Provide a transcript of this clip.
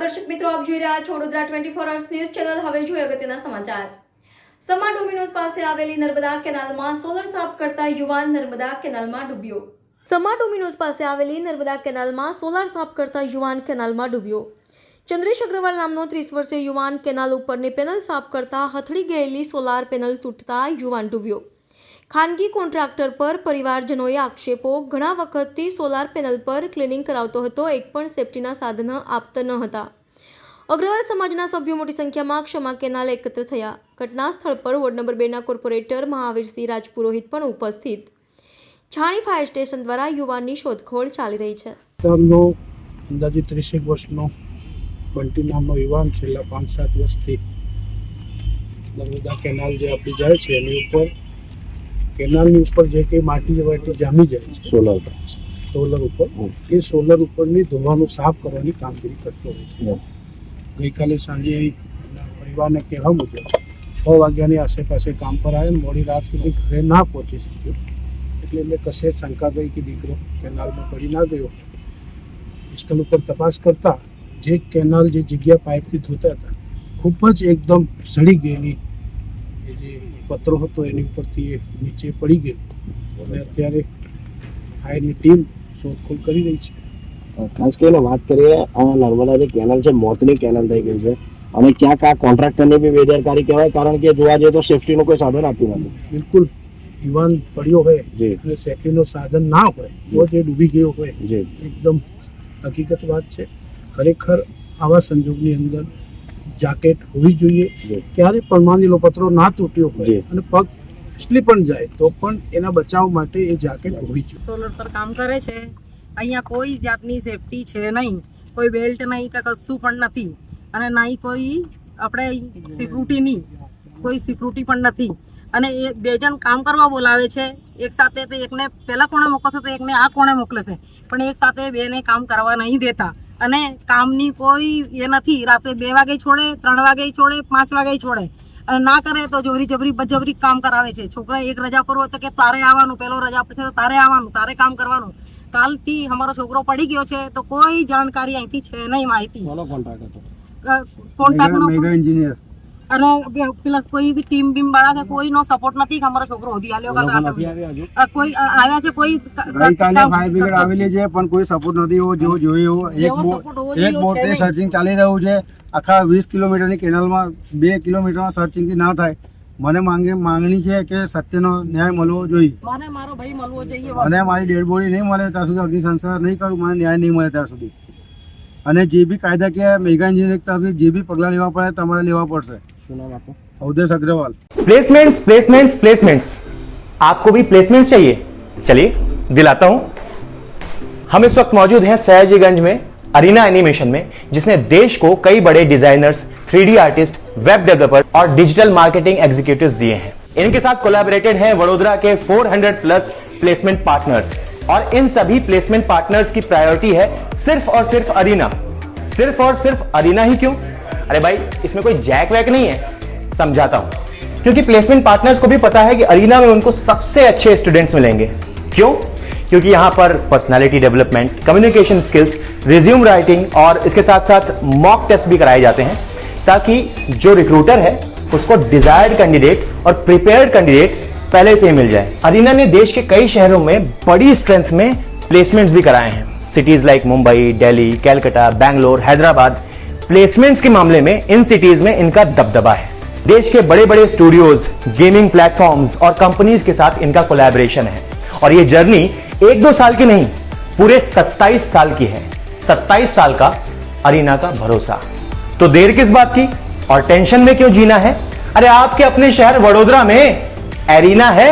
દર્શક મિત્રો, આપ જોઈ રહ્યા છો વડોદરા 24 અવર્સ ન્યૂઝ ચેનલ। હવે જોઈએ અગત્યના સમાચાર। સમા ડોમિનોઝ પાસે આવેલી નર્મદા કેનાલમાં સોલર સાફ કરતા યુવાન નર્મદા કેનાલમાં ડૂબ્યો। સમા ડોમિનોઝ પાસે આવેલી નર્મદા કેનાલમાં સોલર સાફ કરતા યુવાન કેનાલમાં ડૂબ્યો। ચંદ્રેશ અગ્રવાલ નામનો 30 વર્ષીય યુવાન કેનાલ ઉપરની પેનલ સાફ કરતા હથડી ગયેલી સોલાર પેનલ તૂટતા યુવાન ડૂબ્યો। ખાનગી કોન્ટ્રાક્ટર પર પરિવારજનોએ આક્ષેપો। ઘણા વખતથી સોલાર પેનલ પર ક્લિનિંગ કરાવતો હતો, એક પણ સેફ્ટીના સાધન આપતા ન હતા। અગ્રવાલ સમાજના સભ્યો મોટી સંખ્યામાં ક્ષમા કેનાલ એકત્ર થયા। ઘટના સ્થળ પર વોર્ડ નંબર 2ના કોર્પોરેટર મહાવીરસિંહ રાજપુરોહિત પણ ઉપસ્થિત। છાણી ફાયર સ્ટેશન દ્વારા યુવાનની શોધખોળ ચાલી રહી છે। અંદાજિત 30 વર્ષનો બંટી નામનો યુવાન છેલ્લા 5-7 વર્ષથી નર્મદા કેનાલ જે આપણી જાય છે એની ઉપર કેનાલની ઉપર જે કંઈ માટી વાટી જામી જાય છે સોલર ઉપર એ સોલર ઉપરની ધોવાનું સાફ કરવાની કામગીરી કરતો હોય છે। ગઈકાલે સાંજે એના પરિવારને કહેવા મુજબ 6 વાગ્યાની આસપાસે કામ પર આવ્યા, મોડી રાત સુધી ઘરે ના પહોંચી શક્યો, એટલે એમને કશે શંકા ગઈ કે દીકરો કેનાલમાં પડી ના ગયો। સ્થળ ઉપર તપાસ કરતા જે કેનાલ જે જગ્યા પાઇપથી ધોતા હતા ખૂબ જ એકદમ સડી ગયેલી એ જે પતરો હતો એની ઉપરથી એ નીચે પડી ગયો અને અત્યારે ફાયરની ટીમ શોધખોળ કરી રહી છે। ખાસ કરીને વાત કરીએ આ નર્મદા જે કેનાલ છે મોતની કેનાલ થઈ ગઈ છે અને ક્યાંક આ કોન્ટ્રાક્ટરની બી બેદરકારી કહેવાય, કારણ કે જોવા જઈએ તો સેફટીનું કોઈ સાધન આપ્યું નથી। બિલકુલ યુવાન પડ્યો હોય અને સેફટીનો સાધન ના હોય તો જે ડૂબી ગયો હોય એકદમ હકીકત વાત છે। ખરેખર આવા સંજોગની અંદર જાકેટ હોવી જોઈએ। ક્યારે પણ માની લો પતરો ના તૂટ્યો હોય અને પગ સ્લીપ પણ જાય તો પણ એના બચાવ માટે એ જાકેટ હોવી જોઈએ। સોલર પર કામ કરે છે, અહીંયા કોઈ જાતની સેફટી છે નહીં, કોઈ બેલ્ટ નહીં કે કશું પણ નથી અને નહીં કોઈ આપણે સિક્યુરિટીની કોઈ સિક્યુરિટી પણ નથી અને એ 2 જણ કામ કરવા બોલાવે છે એક સાથે, તો એકને પહેલા કોણે મોકલશે તો એકને આ કોણે મોકલે છે, પણ એક સાથે 2ને કામ કરવા નહીં દેતા અને કામની કોઈ એ નથી। રાત્રે 2 વાગે છોડે, 3 વાગે છોડે, 5 વાગે છોડે અને ના કરે તો જોરી જબરી કામ કરાવે છે। છોકરા એક રજા પર હોય તો કે તારે આવવાનું, પેલો રજા પર છે તો તારે આવવાનું, તારે કામ કરવાનું। કાલથી અમારો છોકરો પડી ગયો છે તો કોઈ જાણકારી અહીંથી છે નહીં, માહિતી। કોન્ટ્રાક્ટનો એન્જિનિયર અને પેલા કોઈ બી ટીમ બીમ વાળા કે કોઈનો સપોર્ટ નથી કે અમારો છોકરો હોધી આલ્યો કોઈ આવ્યા છે, કોઈ ગઈકાલે ફાયર બ્રિગેડ આવેલી છે પણ કોઈ સપોર્ટ નથી એવો જેવો જોઈએ એવો। એક બોટથી સર્ચિંગ ચાલી રહ્યું છે આખા 20 કિલોમીટરની કેનાલમાં, 2 કિલોમીટરમાં સર્ચિંગ ના થાય। મને માંગણી છે કે સત્યનો ન્યાય મળવો જોઈએ, મને મારો ભાઈ મળવો જોઈએ અને મારી ડેડ બોડી નહીં મળે ત્યાં સુધી અગ્નિ સંસ્કાર નહીં કરું, મને ન્યાય નહીં મળે ત્યાં સુધી। અને જે બી કાયદાકીય મેગા એન્જિનિયરિંગ તરફથી જે બી પગલાં લેવા પડે તમારે લેવા પડશે। Avdhesh Agarwal. Placements placements placements, आपको भी प्लेसमेंट्स चाहिए? चलिए दिलाता हूं। हम इस वक्त मौजूद हैं सयाजीगंज में अरीना एनिमेशन में, जिसने देश को कई बड़े designers, 3D artist, web developer और डिजिटल मार्केटिंग एग्जीक्यूटिव्स दिए हैं। इनके साथ कोलैबोरेटेड हैं वडोदरा के 400 प्लस प्लेसमेंट पार्टनर्स और इन सभी प्लेसमेंट पार्टनर्स की प्रायोरिटी है सिर्फ और सिर्फ अरीना। सिर्फ और सिर्फ अरीना ही क्यों? अरे भाई इसमें कोई जैक वैक नहीं है, समझाता हूं। क्योंकि प्लेसमेंट पार्टनर्स को भी पता है कि अरीना में उनको सबसे अच्छे स्टूडेंट्स मिलेंगे। क्यों? क्योंकि यहां पर personality development, communication skills, resume writing और इसके साथ साथ मॉक टेस्ट भी कराए जाते हैं, ताकि जो रिक्रूटर है उसको डिजायर्ड कैंडिडेट और प्रिपेयर्ड कैंडिडेट पहले से ही मिल जाए। अरीना ने देश के कई शहरों में बड़ी स्ट्रेंथ में प्लेसमेंट्स भी कराए हैं। Cities like Mumbai, Delhi, Calcutta, Bangalore, Hyderabad. Placements के मामले में इन सिटीज में इनका दबदबा है। देश के बड़े बड़े स्टूडियोज, गेमिंग प्लेटफॉर्म्स और कंपनीज के साथ इनका कोलैबोरेशन है और ये जर्नी 1-2 साल की नहीं, पूरे 27 साल की है। 27 साल का अरीना का भरोसा। तो देर किस बात की और टेंशन में क्यों जीना है? अरे आपके अपने शहर वडोदरा में एरीना है।